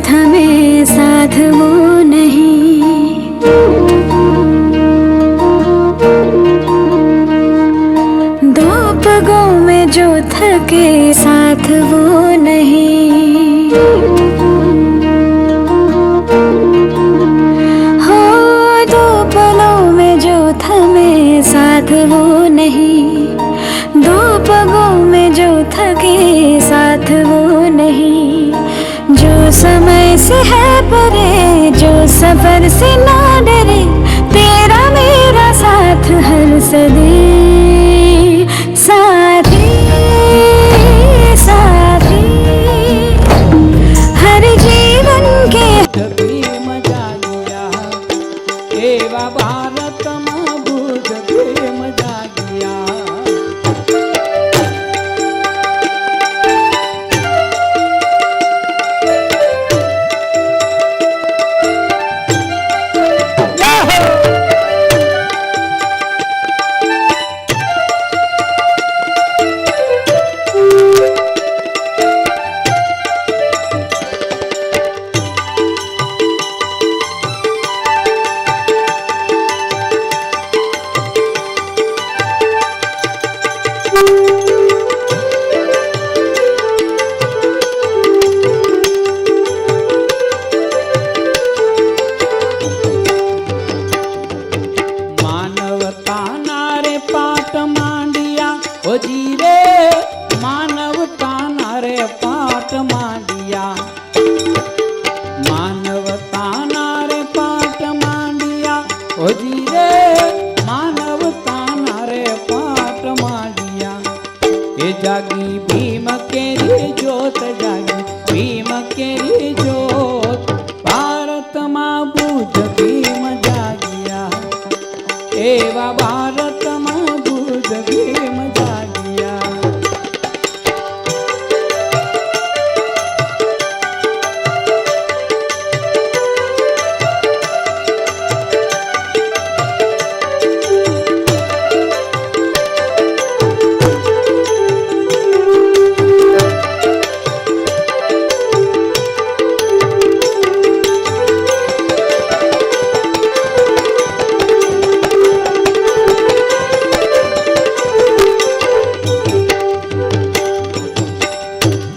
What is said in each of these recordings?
थमे साथ वो नहीं। दो पगों में जो थके साथ वो नहीं। हो दो पलों में जो थमे साथ वो नहीं। दो पगों में जो थके साथ वो नहीं। जो समय से है परे, जो सफर से ना डरे, तेरा मेरा साथ हर सदी साथी साथी हर जीवन के प्रेम जागिया एवा भारत में बुद्ध प्रेम जागिया। जागी भीम केरी जोत, जागी भीम केरी जोत, भारत मां बुद्ध भीम जागिया एवा भारत मां बुद्ध भीम जागिया।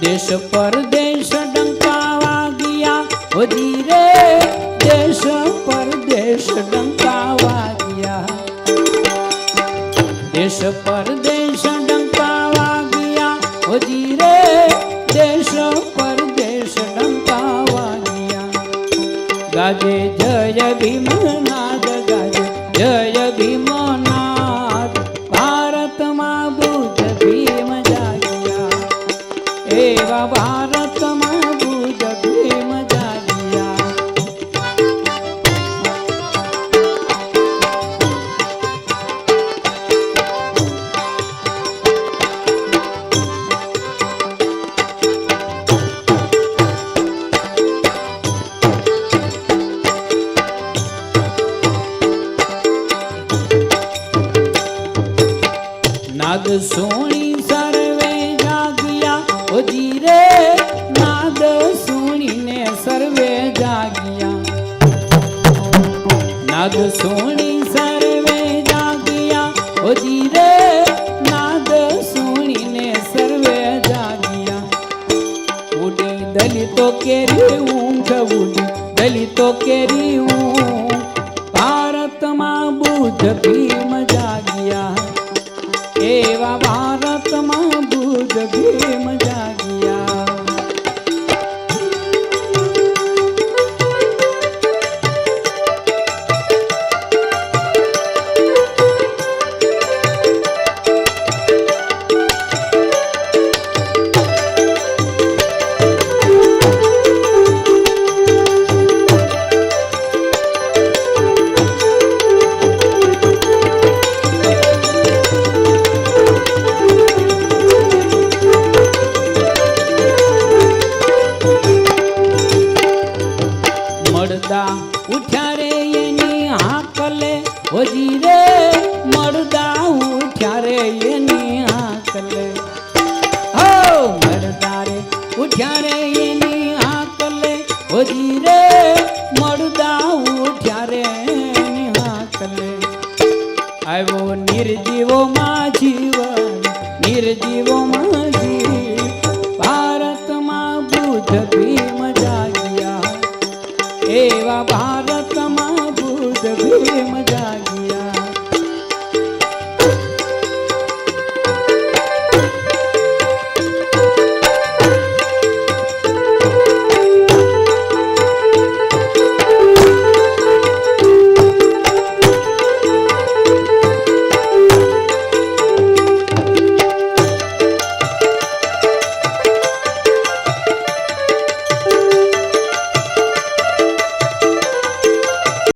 देश परदेश डंका वागिया ओ जी रे, देश परदेश डंका वागिया। देश परदेश डंका वागिया ओ जी रे, देश परदेश डंका वागिया। गाजे जय भीम नाद, गाजे जय भीम नाद, भारत मां बुद्ध भीम जागिया एवा भारत मां बुद्ध भीम जागिया। नाद सोनी सर्वे जागिया ओ जी रे, नाद सुनी ने सर्वे जागिया। नाद सुनी सर्वे जागिया ओ जी रे, नाद सुनी ने सर्वे जागिया। उड़ी दलितों केरी ऊँट, उड़ी दलितों केरी ऊँट, भारत मां बुद्ध भीम जागिया एवा भारत मां बुद्ध भीम जागिया। मर्दा उठ्या रे एनी हाकले ओ जी रे, मर्दा उठ्या रे एनी हाकले। हो मर्दा रे उठ्या रे एनी हाकले ઓજી રે મળદા ઉઠ્યા રે એની હાકલે આવ્યો નિર્જીવો માં જીવન નિર્જીવો માં જીવ ભારતમાં બુદ્ધ